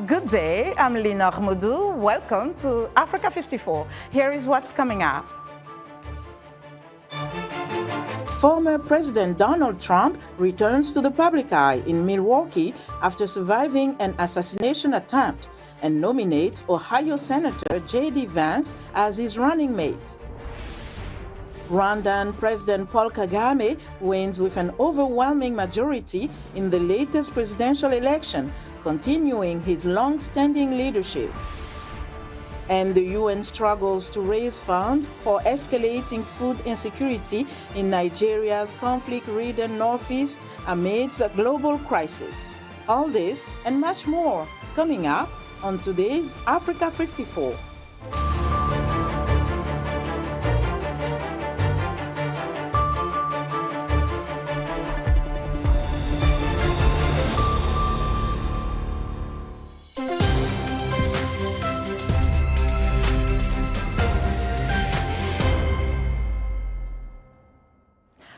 Good day, I'm Lina Ahmadou. Welcome to Africa 54. Here is what's coming up. Former President Donald Trump returns to the public eye in Milwaukee after surviving an assassination attempt and nominates Ohio Senator J.D. Vance as his running mate. Rwandan President Paul Kagame wins with an overwhelming majority in the latest presidential election, continuing his long-standing leadership. And the UN struggles to raise funds for escalating food insecurity in Nigeria's conflict-ridden northeast amidst a global crisis. All this and much more coming up on today's Africa 54.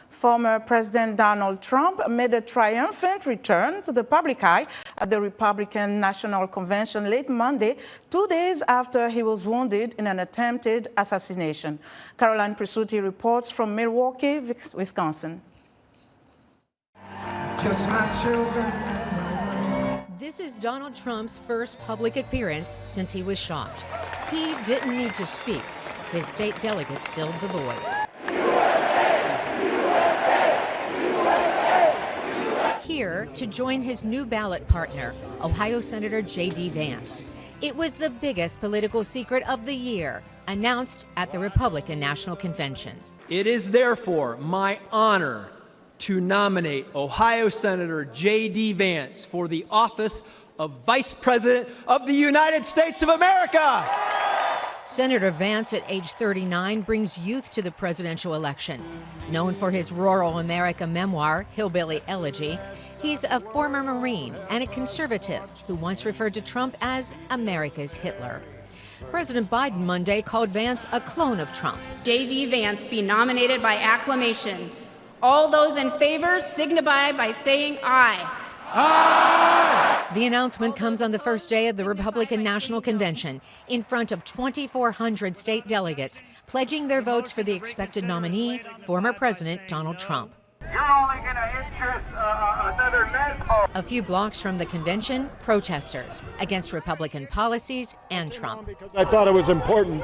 Former President Donald Trump made a triumphant return to the public eye at the Republican National Convention late Monday, 2 days after he was wounded in an attempted assassination. Caroline Presutti reports from Milwaukee, Wisconsin. Just my children. This is Donald Trump's first public appearance since he was shot. He didn't need to speak. His state delegates filled the void. Here to join his new ballot partner, Ohio Senator J.D. Vance. It was the biggest political secret of the year, announced at the Republican National Convention. It is therefore my honor to nominate Ohio Senator J.D. Vance for the office of Vice President of the United States of America. Senator Vance, at age 39, brings youth to the presidential election. Known for his rural America memoir, Hillbilly Elegy, he's a former Marine and a conservative who once referred to Trump as America's Hitler. President Biden Monday called Vance a clone of Trump. J.D. Vance be nominated by acclamation. All those in favor signify by saying aye. Aye! The announcement comes on the first day of the Republican National Convention in front of 2,400 state delegates pledging their votes for the expected nominee, former President Donald Trump. You're only going to interest another medhole. A few blocks from the convention, protesters against Republican policies and Trump. Because I thought it was important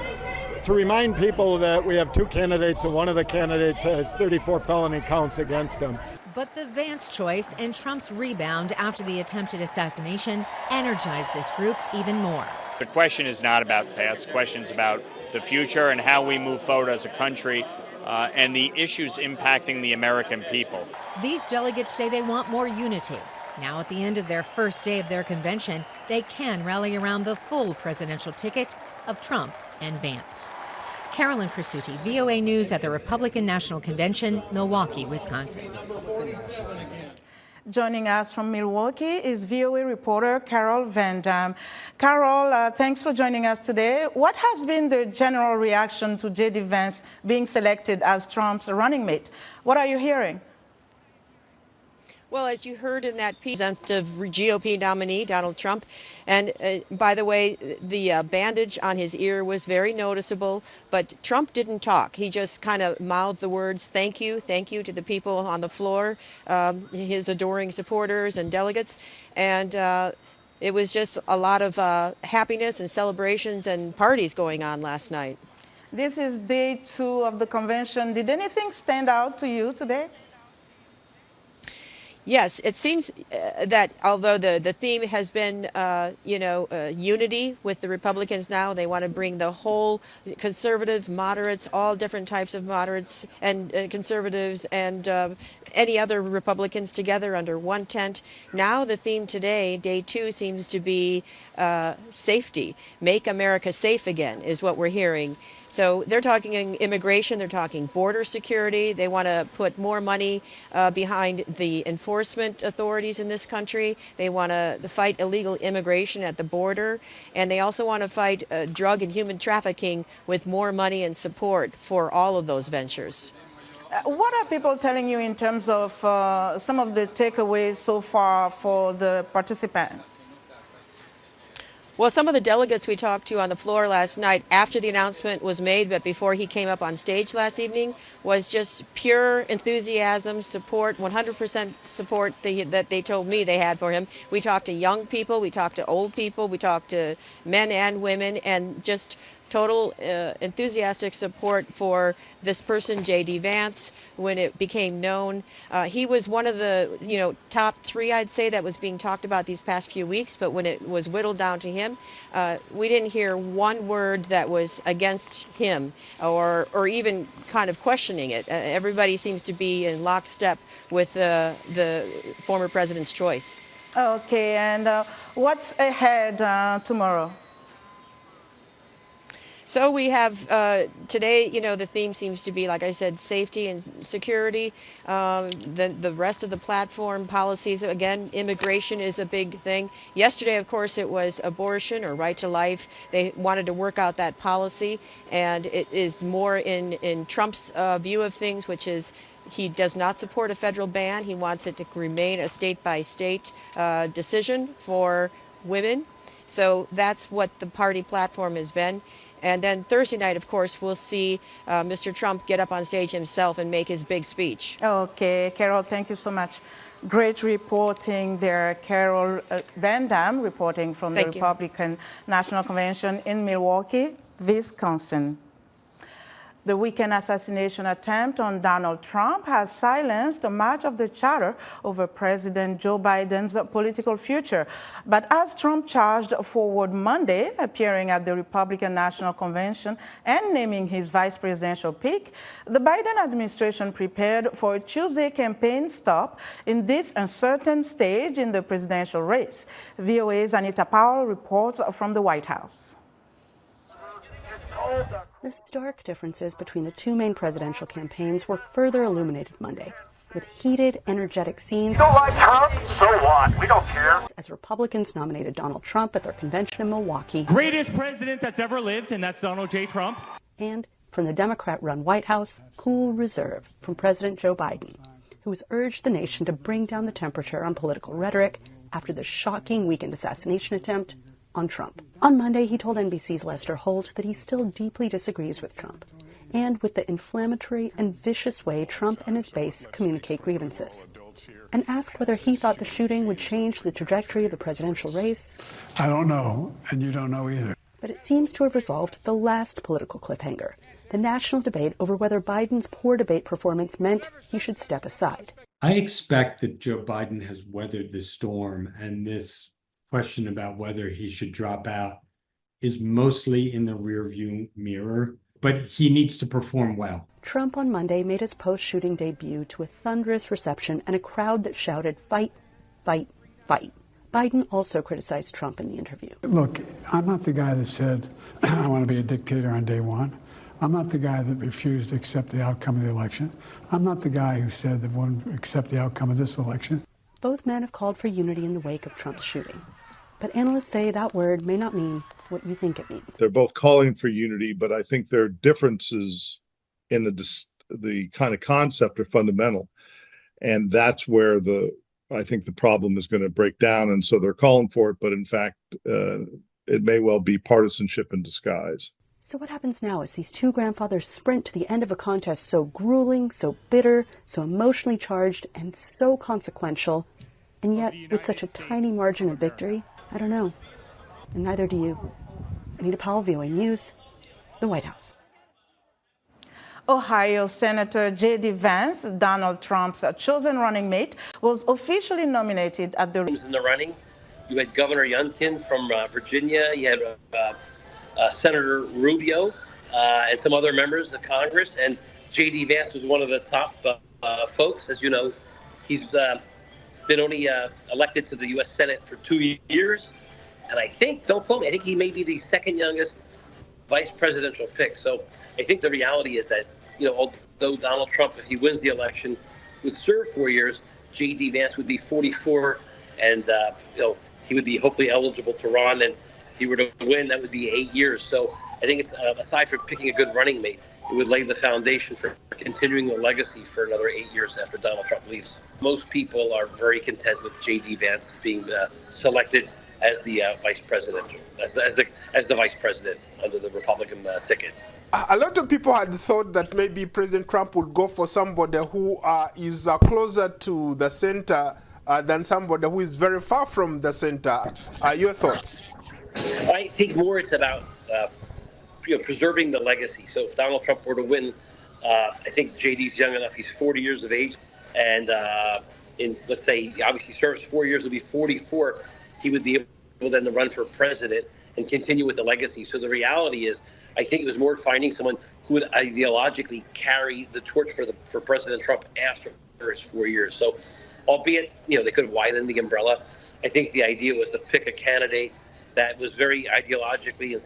to remind people that we have two candidates, and one of the candidates has 34 felony counts against him. But the Vance choice and Trump's rebound after the attempted assassination energized this group even more. The question is not about the past. The question is about the future and how we move forward as a country and the issues impacting the American people. These delegates say they want more unity. Now, at the end of their first day of their convention, they can rally around the full presidential ticket of Trump and Vance. Caroline Presutti, VOA News at the Republican National Convention, Milwaukee, Wisconsin. Joining us from Milwaukee is VOA reporter Carol Van Dam. Carol, thanks for joining us today. What has been the general reaction to J.D. Vance being selected as Trump's running mate? What are you hearing? Well, as you heard in that piece, representative GOP nominee, Donald Trump, and by the way, the bandage on his ear was very noticeable, but Trump didn't talk. He just kind of mouthed the words, thank you to the people on the floor, his adoring supporters and delegates, and it was just a lot of happiness and celebrations and parties going on last night. This is day 2 of the convention. Did anything stand out to you today? Yes, it seems that although the theme has been, unity with the Republicans now, they want to bring the whole conservative, moderates, all different types of moderates and conservatives and any other Republicans together under one tent. Now the theme today, day 2, seems to be safety. Make America safe again is what we're hearing. So they're talking immigration, they're talking border security. They want to put more money behind the enforcement authorities in this country. They want to fight illegal immigration at the border. And they also want to fight drug and human trafficking with more money and support for all of those ventures. What are people telling you in terms of some of the takeaways so far for the participants? Well, some of the delegates we talked to on the floor last night after the announcement was made, but before he came up on stage last evening, was just pure enthusiasm, support, 100% support that they told me they had for him. We talked to young people, we talked to old people, we talked to men and women, and just total enthusiastic support for this person, J.D. Vance, when it became known. He was one of the top 3, I'd say, that was being talked about these past few weeks, but when it was whittled down to him, we didn't hear one word that was against him or even kind of questioning it. Everybody seems to be in lockstep with the former president's choice. Okay, and what's ahead tomorrow? So we have today, the theme seems to be, like I said, safety and security. The rest of the platform policies, again, immigration is a big thing. Yesterday, of course, it was abortion or right to life. They wanted to work out that policy, and it is more in Trump's view of things, which is he does not support a federal ban. He wants it to remain a state-by-state decision for women. So that's what the party platform has been. And then Thursday night, of course, we'll see Mr. Trump get up on stage himself and make his big speech. Okay, Carol, thank you so much. Great reporting there. Carol Van Dam reporting from the Republican National Convention in Milwaukee, Wisconsin. The weekend assassination attempt on Donald Trump has silenced much of the chatter over President Joe Biden's political future. But as Trump charged forward Monday, appearing at the Republican National Convention and naming his vice presidential pick, the Biden administration prepared for a Tuesday campaign stop in this uncertain stage in the presidential race. VOA's Anita Powell reports from the White House. The stark differences between the two main presidential campaigns were further illuminated Monday, with heated, energetic scenes. You don't like Trump? So what? We don't care. As Republicans nominated Donald Trump at their convention in Milwaukee. Greatest president that's ever lived, and that's Donald J. Trump. And from the Democrat-run White House, cool reserve from President Joe Biden, who has urged the nation to bring down the temperature on political rhetoric after the shocking weekend assassination attempt on Trump. On Monday, he told NBC's Lester Holt that he still deeply disagrees with Trump and with the inflammatory and vicious way Trump and his base communicate grievances. And asked whether he thought the shooting would change the trajectory of the presidential race. I don't know, and you don't know either. But it seems to have resolved the last political cliffhanger, the national debate over whether Biden's poor debate performance meant he should step aside. I expect that Joe Biden has weathered the storm, and this question about whether he should drop out is mostly in the rearview mirror, but he needs to perform well. Trump on Monday made his post-shooting debut to a thunderous reception and a crowd that shouted, "Fight, fight, fight." Biden also criticized Trump in the interview. Look, I'm not the guy that said, I want to be a dictator on day one. I'm not the guy that refused to accept the outcome of the election. I'm not the guy who said that wouldn't accept the outcome of this election. Both men have called for unity in the wake of Trump's shooting. But analysts say that word may not mean what you think it means. They're both calling for unity, but I think their differences in the kind of concept are fundamental. And that's where I think the problem is going to break down. And so they're calling for it, but in fact, it may well be partisanship in disguise. So what happens now as these two grandfathers sprint to the end of a contest so grueling, so bitter, so emotionally charged, and so consequential, and yet with such a tiny margin of victory? I don't know. And neither do you. Anita Powell, VOA News, the White House. Ohio Senator J.D. Vance, Donald Trump's chosen running mate, was officially nominated at the... In the running, you had Governor Youngkin from Virginia, you had Senator Rubio, and some other members of Congress, and J.D. Vance was one of the top folks. As you know, he's been only elected to the U.S. Senate for 2 years, and I think, don't quote me, I think he may be the second youngest vice presidential pick. So I think the reality is that, although Donald Trump, if he wins the election, would serve 4 years, J.D. Vance would be 44, and he would be hopefully eligible to run, and if he were to win, that would be 8 years. So I think it's aside from picking a good running mate, it would lay the foundation for continuing the legacy for another 8 years after Donald Trump leaves. Most people are very content with J.D. Vance being selected as the vice president, as the vice president under the Republican ticket. A lot of people had thought that maybe President Trump would go for somebody who is closer to the center than somebody who is very far from the center. Your thoughts? I think more it's about preserving the legacy. So if Donald Trump were to win, I think JD's young enough. He's 40 years of age, and let's say he obviously serves 4 years, he'll be 44. He would be able then to run for president and continue with the legacy. So the reality is, I think it was more finding someone who would ideologically carry the torch for President Trump after his 4 years. So, albeit they could have widened the umbrella, I think the idea was to pick a candidate that was very ideologically and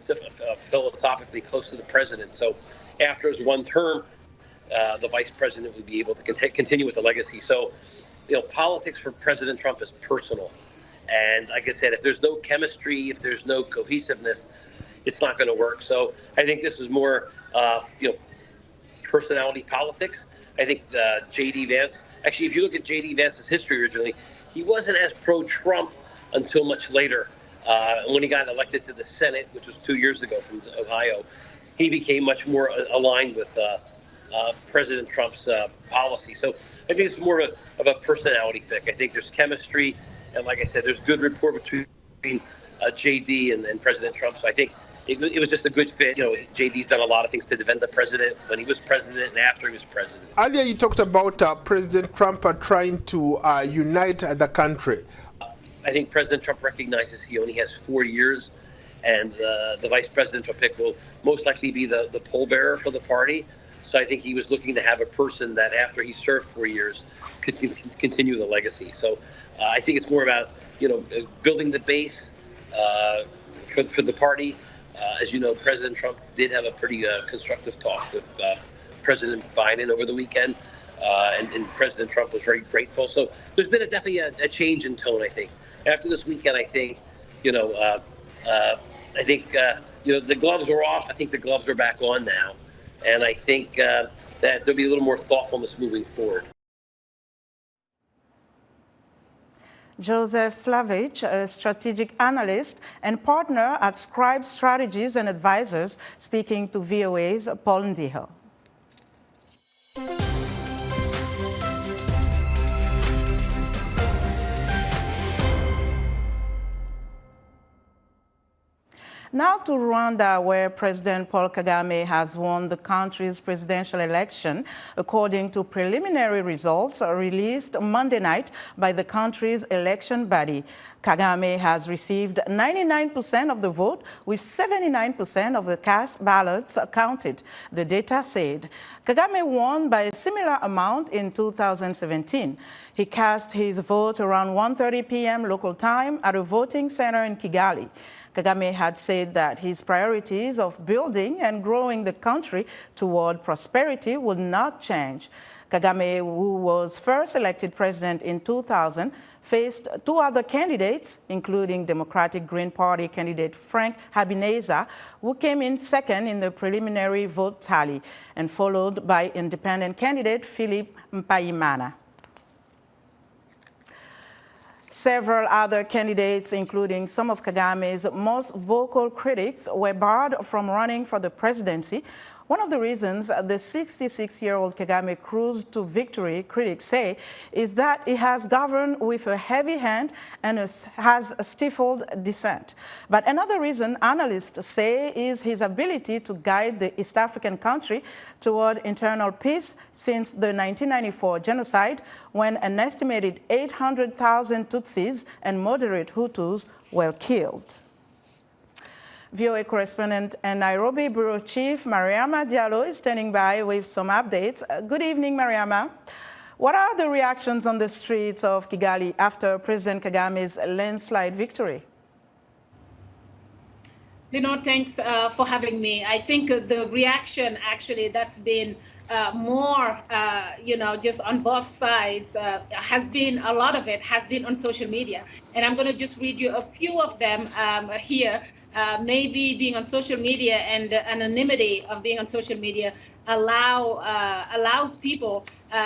philosophically close to the president. So, after his one term, the vice president would be able to continue with the legacy. So, politics for President Trump is personal. And like I said, if there's no chemistry, if there's no cohesiveness, it's not going to work. So I think this was more, personality politics. I think J.D. Vance, actually, if you look at J.D. Vance's history originally, he wasn't as pro-Trump until much later. When he got elected to the Senate, which was 2 years ago from Ohio, he became much more aligned with President Trump's policy. So I think it's more of a personality pick. I think there's chemistry. And like I said, there's good rapport between J.D. and President Trump. So I think it was just a good fit. J.D.'s done a lot of things to defend the president when he was president and after he was president. Earlier you talked about President Trump trying to unite the country. I think President Trump recognizes he only has 4 years, and the vice presidential pick will most likely be the pallbearer for the party. So I think he was looking to have a person that after he served 4 years could continue the legacy. So I think it's more about, building the base for the party. As you know, President Trump did have a pretty constructive talk with President Biden over the weekend, and President Trump was very grateful. So there's been definitely a change in tone, I think. After this weekend, I think, the gloves were off. I think the gloves are back on now. And I think that there'll be a little more thoughtfulness moving forward. Joseph Slavich, a strategic analyst and partner at Scribe Strategies and Advisors, speaking to VOA's Paul Ndiho. Now to Rwanda, where President Paul Kagame has won the country's presidential election, according to preliminary results released Monday night by the country's election body. Kagame has received 99% of the vote, with 79% of the cast ballots counted, the data said. Kagame won by a similar amount in 2017. He cast his vote around 1:30 p.m. local time at a voting center in Kigali. Kagame had said that his priorities of building and growing the country toward prosperity would not change. Kagame, who was first elected president in 2000, faced two other candidates, including Democratic Green Party candidate Frank Habineza, who came in second in the preliminary vote tally, and followed by independent candidate Philip Mpayimana. Several other candidates, including some of Kagame's most vocal critics, were barred from running for the presidency. One of the reasons the 66-year-old Kagame cruised to victory, critics say, is that he has governed with a heavy hand and has stifled dissent. But another reason analysts say is his ability to guide the East African country toward internal peace since the 1994 genocide, when an estimated 800,000 Tutsis and moderate Hutus were killed. VOA correspondent and Nairobi Bureau Chief Mariama Diallo is standing by with some updates. Good evening, Mariama. What are the reactions on the streets of Kigali after President Kagame's landslide victory? Thanks for having me. I think the reaction actually that's been more, just on both sides has been, a lot of it has been on social media. And I'm going to just read you a few of them here. Maybe being on social media and the anonymity of being on social media allows people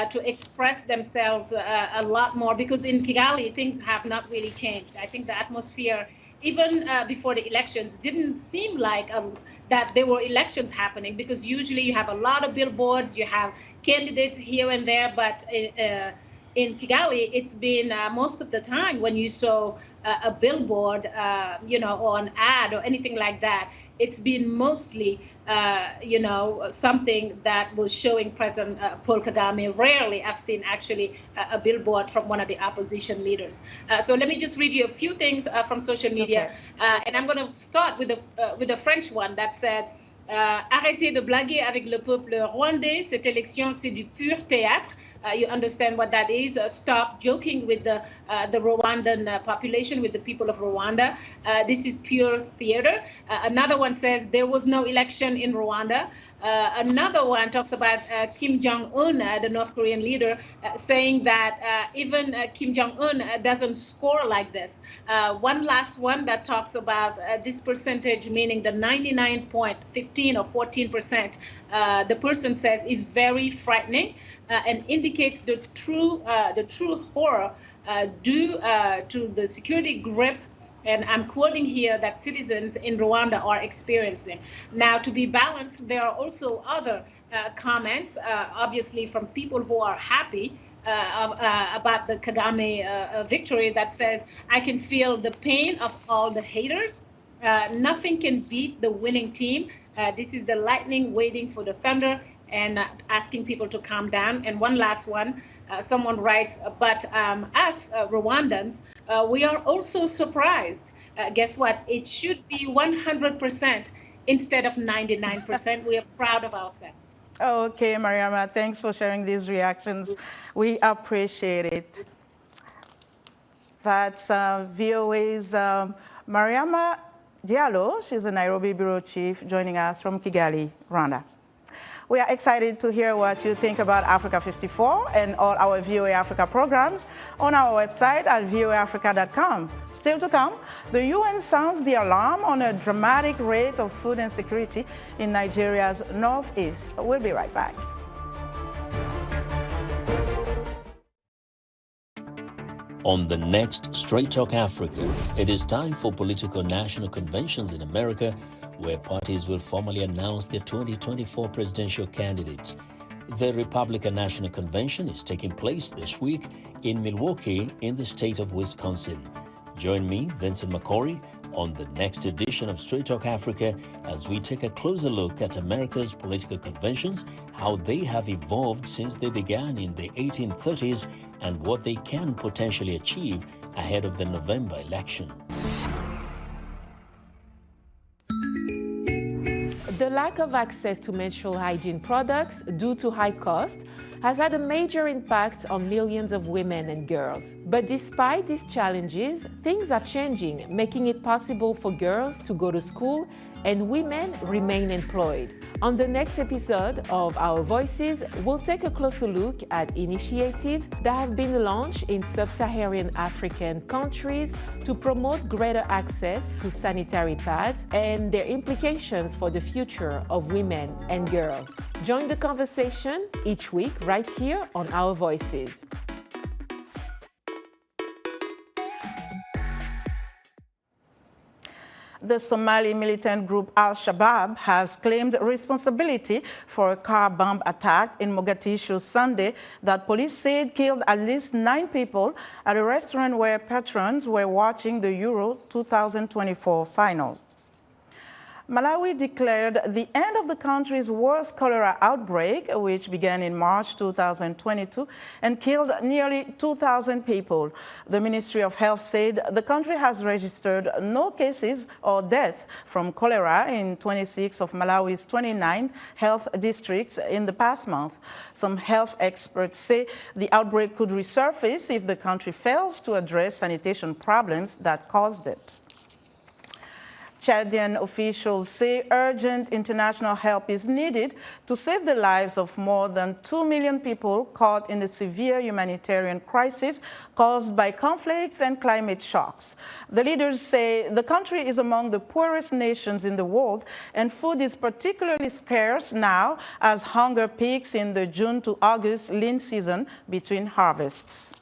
to express themselves a lot more, because in Kigali, things have not really changed. I think the atmosphere even before the elections, didn't seem like that there were elections happening, because usually you have a lot of billboards, you have candidates here and there, but in Kigali, it's been most of the time when you saw a billboard, or an ad or anything like that, it's been mostly, something that was showing President Paul Kagame. Rarely I've seen actually a billboard from one of the opposition leaders. So let me just read you a few things from social media. Okay. And I'm going to start with the French one that said, arrêtez de blaguer avec le peuple rwandais. Cette élection, c'est du pur théâtre. You understand what that is. Stop joking with the Rwandan population, with the people of Rwanda. This is pure theater. Another one says there was no election in Rwanda. Another one talks about Kim Jong-un, the North Korean leader, saying that even Kim Jong-un doesn't score like this. One last one that talks about this percentage, meaning the 99.15 or 14%, the person says is very frightening and indicates the true horror due to the security grip, and I'm quoting here, that citizens in Rwanda are experiencing. Now, to be balanced, there are also other comments, obviously from people who are happy about the Kagame victory, that says, I can feel the pain of all the haters. Nothing can beat the winning team. This is the lightning waiting for the thunder, and asking people to calm down. And one last one, someone writes, but us Rwandans, we are also surprised. Guess what? It should be 100% instead of 99%. We are proud of ourselves. Okay, Mariama, thanks for sharing these reactions. We appreciate it. That's VOA's Mariama Diallo. She's the Nairobi Bureau Chief, joining us from Kigali, Rwanda. We are excited to hear what you think about Africa 54 and all our VOA Africa programs on our website at voaafrica.com. Still to come, the UN sounds the alarm on a dramatic rate of food insecurity in Nigeria's northeast. We'll be right back. On the next Straight Talk Africa, it is time for political national conventions in America, where parties will formally announce their 2024 presidential candidates. The Republican National Convention is taking place this week in Milwaukee in the state of Wisconsin. Join me, Vincent McCory, on the next edition of Straight Talk Africa as we take a closer look at America's political conventions, how they have evolved since they began in the 1830s, and what they can potentially achieve ahead of the November election. The lack of access to menstrual hygiene products due to high cost has had a major impact on millions of women and girls. But despite these challenges, things are changing, making it possible for girls to go to school and women remain employed. On the next episode of Our Voices, we'll take a closer look at initiatives that have been launched in sub-Saharan African countries to promote greater access to sanitary pads and their implications for the future of women and girls. Join the conversation each week right here on Our Voices. The Somali militant group Al-Shabaab has claimed responsibility for a car bomb attack in Mogadishu Sunday that police said killed at least 9 people at a restaurant where patrons were watching the Euro 2024 final. Malawi declared the end of the country's worst cholera outbreak, which began in March 2022 and killed nearly 2,000 people. The Ministry of Health said the country has registered no cases or deaths from cholera in 26 of Malawi's 29 health districts in the past month. Some health experts say the outbreak could resurface if the country fails to address sanitation problems that caused it. Chadian officials say urgent international help is needed to save the lives of more than 2 million people caught in the severe humanitarian crisis caused by conflicts and climate shocks. The leaders say the country is among the poorest nations in the world, and food is particularly scarce now as hunger peaks in the June to August lean season between harvests.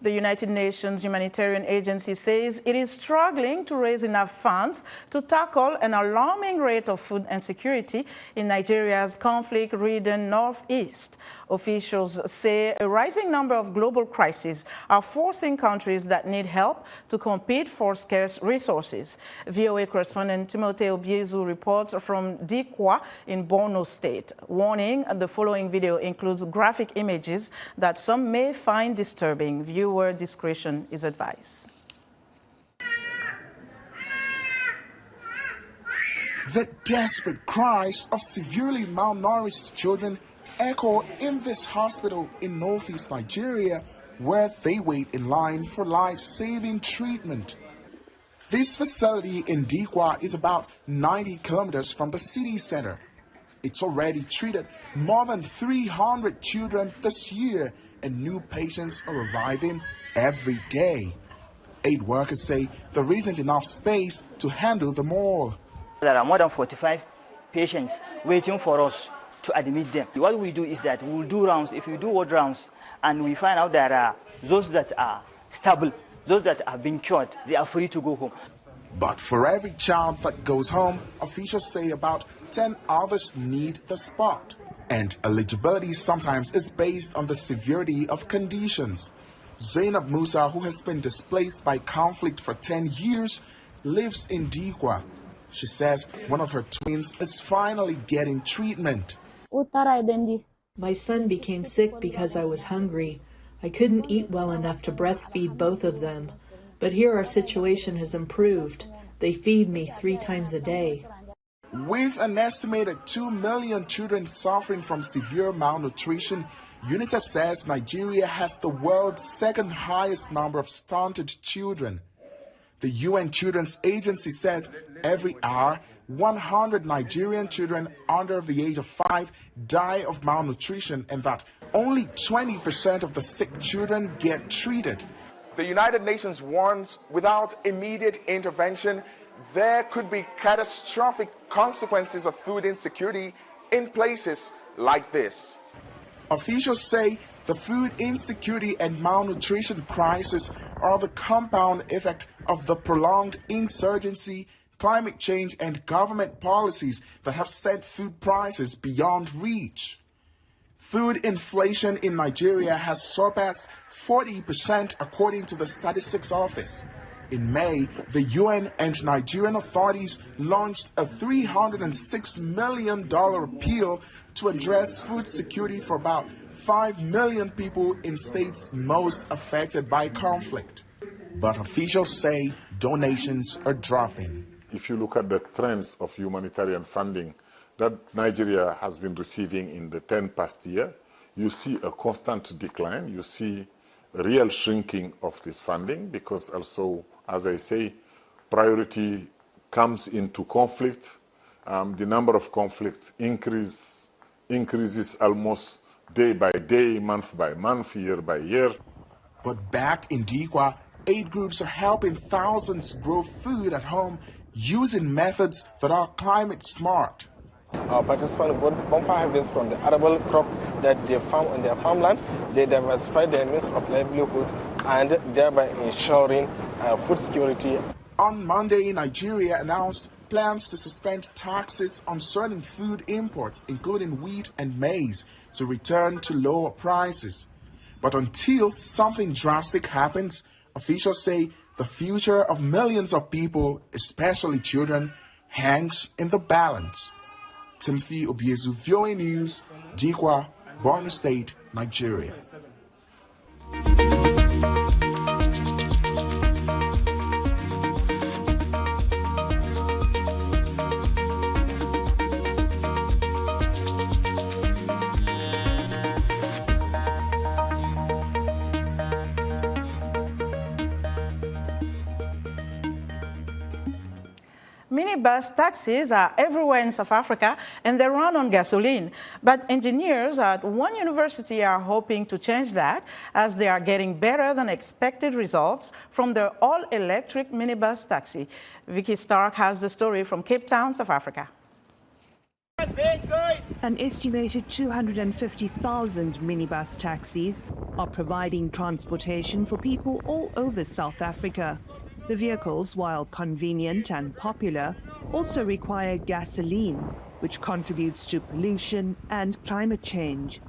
The United Nations Humanitarian Agency says it is struggling to raise enough funds to tackle an alarming rate of food insecurity in Nigeria's conflict-ridden northeast. Officials say a rising number of global crises are forcing countries that need help to compete for scarce resources. VOA correspondent Timothy Obiezu reports from Dikwa in Borno State. Warning, the following video includes graphic images that some may find disturbing. Viewer discretion is advised. The desperate cries of severely malnourished children echo in this hospital in northeast Nigeria, where they wait in line for life-saving treatment. This facility in Dikwa is about 90 kilometers from the city center. It's already treated more than 300 children this year, and new patients are arriving every day. Aid workers say there isn't enough space to handle them all. There are more than 45 patients waiting for us to admit them. What we do is that we will do rounds. If we do ward rounds and we find out there are those that are stable, those that have been cured, they are free to go home. But for every child that goes home, officials say about 10 others need the spot. And eligibility sometimes is based on the severity of conditions. Zainab Musa, who has been displaced by conflict for 10 years, lives in Dikwa. She says one of her twins is finally getting treatment. My son became sick because I was hungry. I couldn't eat well enough to breastfeed both of them. But here our situation has improved. They feed me 3 times a day. With an estimated 2 million children suffering from severe malnutrition, UNICEF says Nigeria has the world's second highest number of stunted children. The UN Children's Agency says every hour, 100 Nigerian children under the age of 5 die of malnutrition, and that only 20% of the sick children get treated. The United Nations warns without immediate intervention, there could be catastrophic consequences of food insecurity in places like this. Officials say the food insecurity and malnutrition crisis are the compound effect of the prolonged insurgency, climate change, and government policies that have sent food prices beyond reach. Food inflation in Nigeria has surpassed 40% according to the Statistics Office. In May, the UN and Nigerian authorities launched a $306 million appeal to address food security for about 5 million people in states most affected by conflict. But officials say donations are dropping. If you look at the trends of humanitarian funding that Nigeria has been receiving in the 10 past year, you see a constant decline. You see a real shrinking of this funding because also, as I say, priority comes into conflict. The number of conflicts increases almost day by day, month by month, year by year. But back in Dikwa, aid groups are helping thousands grow food at home using methods that are climate smart. Our participants got bumper harvest from the arable crop that they farm on their farmland. They diversify their means of livelihood and thereby ensuring food security. On Monday, Nigeria announced plans to suspend taxes on certain food imports, including wheat and maize, to return to lower prices. But until something drastic happens, officials say the future of millions of people, especially children, hangs in the balance. Timothy Obiezu, VOA News, Dikwa, Borno State, Nigeria. Minibus taxis are everywhere in South Africa and they run on gasoline. But engineers at one university are hoping to change that as they are getting better than expected results from their all-electric minibus taxi. Vicky Stark has the story from Cape Town, South Africa. An estimated 250,000 minibus taxis are providing transportation for people all over South Africa. The vehicles, while convenient and popular, also require gasoline, which contributes to pollution and climate change.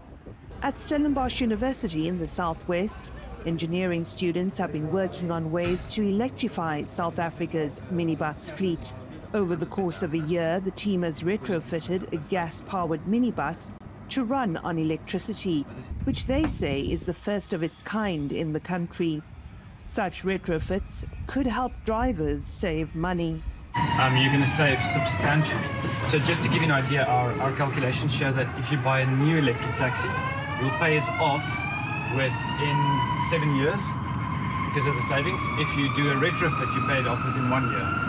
At Stellenbosch University in the southwest, engineering students have been working on ways to electrify South Africa's minibus fleet. Over the course of a year, the team has retrofitted a gas-powered minibus to run on electricity, which they say is the first of its kind in the country. Such retrofits could help drivers save money. You're going to save substantially. So just to give you an idea, our calculations show that if you buy a new electric taxi, you'll pay it off within 7 years because of the savings. If you do a retrofit, you pay it off within 1 year.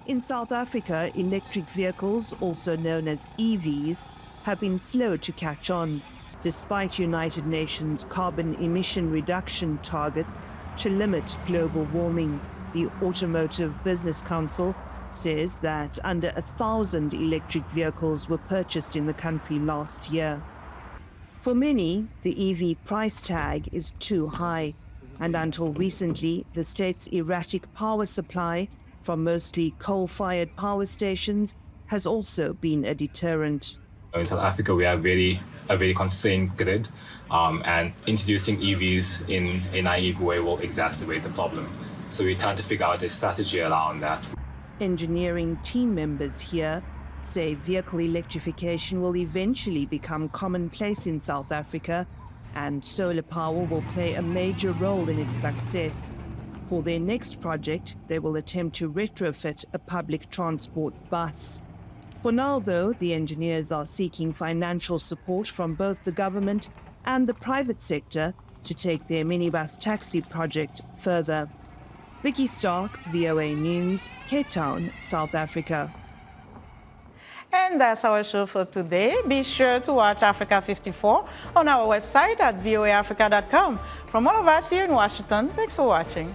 In South Africa, electric vehicles, also known as EVs, have been slow to catch on, despite United Nations carbon emission reduction targets to limit global warming. The Automotive Business Council says that under 1,000 electric vehicles were purchased in the country last year. For many, the EV price tag is too high, and until recently, the state's erratic power supply from mostly coal-fired power stations has also been a deterrent. In South Africa, we have a very constrained grid, and introducing EVs in a naive way will exacerbate the problem. So we're trying to figure out a strategy around that. Engineering team members here say vehicle electrification will eventually become commonplace in South Africa, and solar power will play a major role in its success. For their next project, they will attempt to retrofit a public transport bus. For now, though, the engineers are seeking financial support from both the government and the private sector to take their minibus taxi project further. Vicky Stark, VOA News, Cape Town, South Africa. And that's our show for today. Be sure to watch Africa 54 on our website at voaafrica.com. From all of us here in Washington, thanks for watching.